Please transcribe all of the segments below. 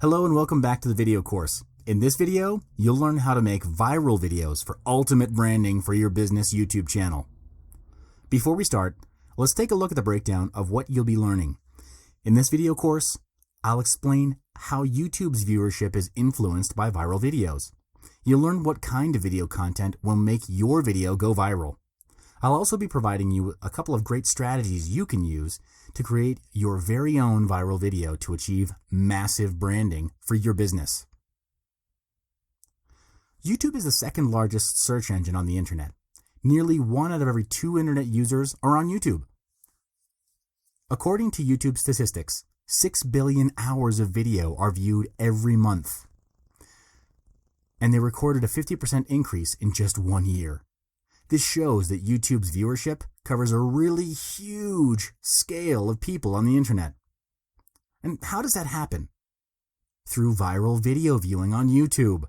Hello and welcome back to the video course. In this video, you'll learn how to make viral videos for ultimate branding for your business YouTube channel. Before we start, let's take a look at the breakdown of what you'll be learning. In this video course, I'll explain how YouTube's viewership is influenced by viral videos. You'll learn what kind of video content will make your video go viral. I'll also be providing you a couple of great strategies you can use to create your very own viral video to achieve massive branding for your business. YouTube is the second largest search engine on the internet. Nearly 1 out of every 2 internet users are on YouTube. According to YouTube statistics, 6 billion hours of video are viewed every month. And they recorded a 50% increase in just 1 year. This shows that YouTube's viewership covers a really huge scale of people on the internet. And how does that happen? Through viral video viewing on YouTube.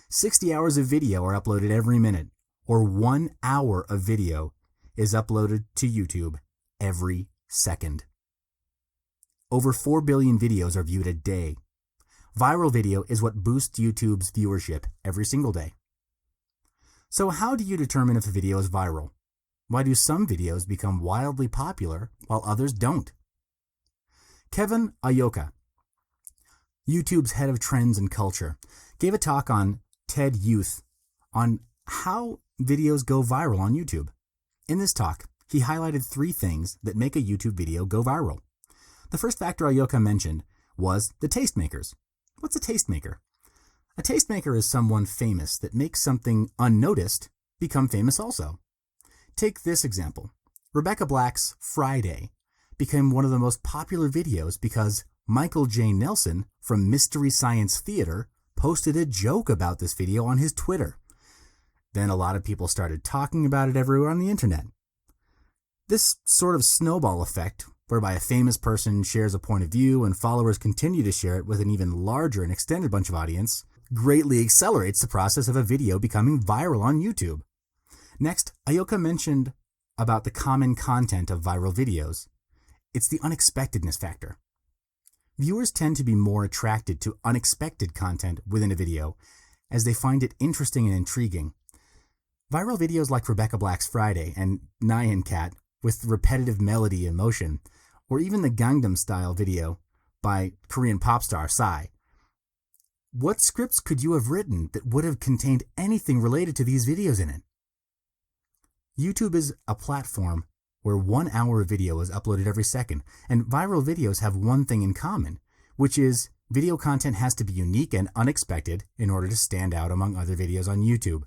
60 hours of video are uploaded every minute, or 1 hour of video is uploaded to YouTube every second. Over 4 billion videos are viewed a day. Viral video is what boosts YouTube's viewership every single day. So how do you determine if a video is viral? Why do some videos become wildly popular while others don't? Kevin Ayoka, YouTube's head of trends and culture, gave a talk on TED Youth on how videos go viral on YouTube. In this talk, he highlighted 3 things that make a YouTube video go viral. The first factor Ayoka mentioned was the tastemakers. What's a tastemaker? A tastemaker is someone famous that makes something unnoticed become famous also. Take this example. Rebecca Black's Friday became one of the most popular videos because Michael J. Nelson from Mystery Science Theater posted a joke about this video on his Twitter. Then a lot of people started talking about it everywhere on the internet. This sort of snowball effect, whereby a famous person shares a point of view and followers continue to share it with an even larger and extended bunch of audience, greatly accelerates the process of a video becoming viral on YouTube. Next, Ayoka mentioned about the common content of viral videos. It's the unexpectedness factor. Viewers tend to be more attracted to unexpected content within a video as they find it interesting and intriguing. Viral videos like Rebecca Black's Friday and Nyan Cat with repetitive melody and motion, or even the Gangnam Style video by Korean pop star Psy. What scripts could you have written that would have contained anything related to these videos in it? YouTube is a platform where 1 hour of video is uploaded every second, and viral videos have one thing in common, which is video content has to be unique and unexpected in order to stand out among other videos on YouTube.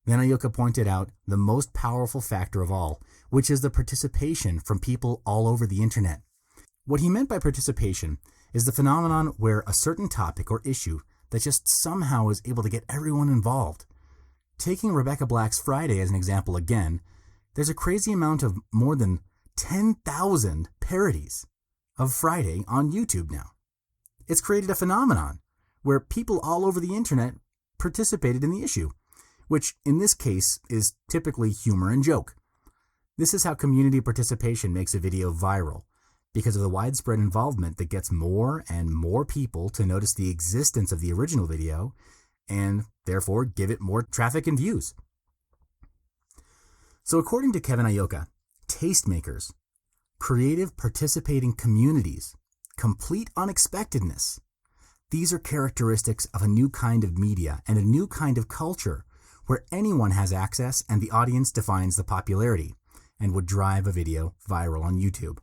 Then Ayoka pointed out the most powerful factor of all, which is the participation from people all over the internet. What he meant by participation is the phenomenon where a certain topic or issue that just somehow is able to get everyone involved. Taking Rebecca Black's Friday as an example again, there's a crazy amount of more than 10,000 parodies of Friday on YouTube now. It's created a phenomenon where people all over the internet participated in the issue, which in this case is typically humor and joke. This is how community participation makes a video viral, because of the widespread involvement that gets more and more people to notice the existence of the original video and therefore give it more traffic and views. So according to Kevin Ayoka, tastemakers, creative participating communities, complete unexpectedness, these are characteristics of a new kind of media and a new kind of culture where anyone has access and the audience defines the popularity and would drive a video viral on YouTube.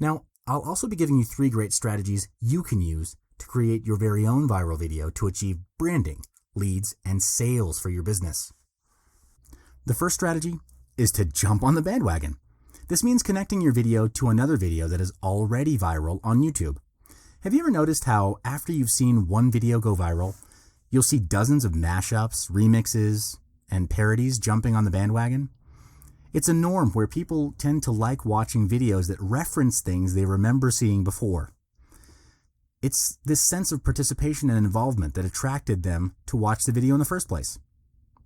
Now, I'll also be giving you 3 great strategies you can use to create your very own viral video to achieve branding, leads, and sales for your business. The first strategy is to jump on the bandwagon. This means connecting your video to another video that is already viral on YouTube. Have you ever noticed how after you've seen one video go viral, you'll see dozens of mashups, remixes, and parodies jumping on the bandwagon? It's a norm where people tend to like watching videos that reference things they remember seeing before. It's this sense of participation and involvement that attracted them to watch the video in the first place.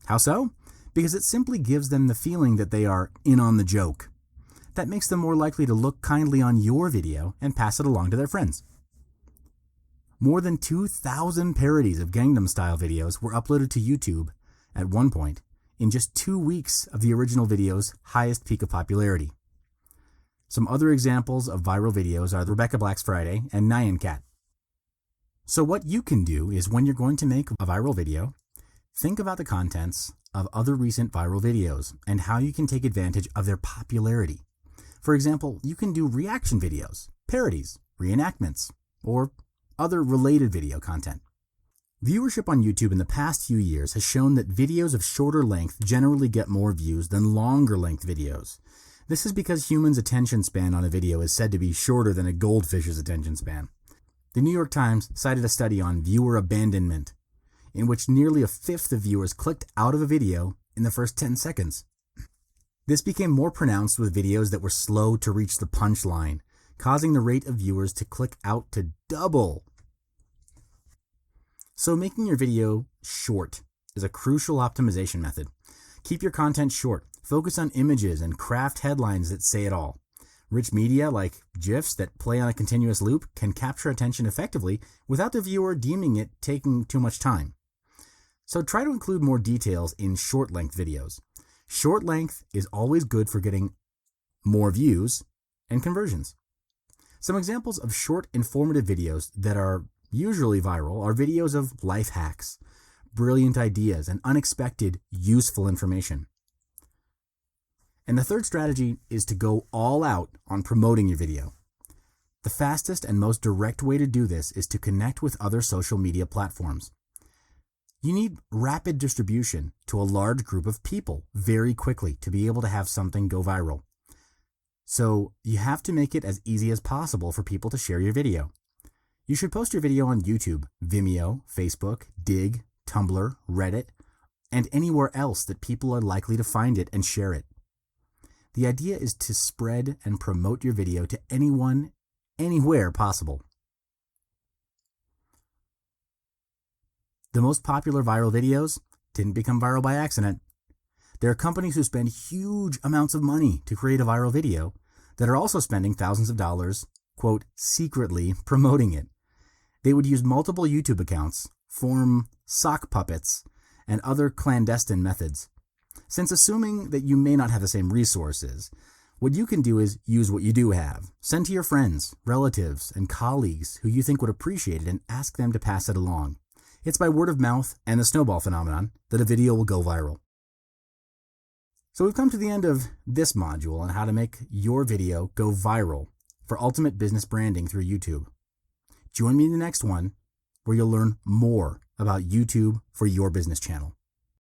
How so? Because it simply gives them the feeling that they are in on the joke. That makes them more likely to look kindly on your video and pass it along to their friends. More than 2,000 parodies of Gangnam Style videos were uploaded to YouTube at one point in just 2 weeks of the original video's highest peak of popularity. Some other examples of viral videos are Rebecca Black's Friday and Nyan Cat. So what you can do is when you're going to make a viral video, think about the contents of other recent viral videos and how you can take advantage of their popularity. For example, you can do reaction videos, parodies, reenactments, or other related video content. Viewership on YouTube in the past few years has shown that videos of shorter length generally get more views than longer length videos. This is because humans' attention span on a video is said to be shorter than a goldfish's attention span. The New York Times cited a study on viewer abandonment, in which nearly a fifth of viewers clicked out of a video in the first 10 seconds. This became more pronounced with videos that were slow to reach the punchline, causing the rate of viewers to click out to double. So making your video short is a crucial optimization method. Keep your content short. Focus on images and craft headlines that say it all. Rich media like GIFs that play on a continuous loop can capture attention effectively without the viewer deeming it taking too much time. So try to include more details in short-length videos. Short length is always good for getting more views and conversions. Some examples of short, informative videos that are usually viral are videos of life hacks, brilliant ideas, and unexpected, useful information. And the third strategy is to go all out on promoting your video. The fastest and most direct way to do this is to connect with other social media platforms. You need rapid distribution to a large group of people very quickly to be able to have something go viral. So you have to make it as easy as possible for people to share your video. You should post your video on YouTube, Vimeo, Facebook, Dig, Tumblr, Reddit, and anywhere else that people are likely to find it and share it. The idea is to spread and promote your video to anyone, anywhere possible. The most popular viral videos didn't become viral by accident. There are companies who spend huge amounts of money to create a viral video that are also spending thousands of dollars, quote, secretly promoting it. They would use multiple YouTube accounts, form sock puppets, and other clandestine methods. Since assuming that you may not have the same resources, what you can do is use what you do have. Send to your friends, relatives, and colleagues who you think would appreciate it and ask them to pass it along. It's by word of mouth and the snowball phenomenon that a video will go viral. So we've come to the end of this module on how to make your video go viral for ultimate business branding through YouTube. Join me in the next one where you'll learn more about YouTube for your business channel.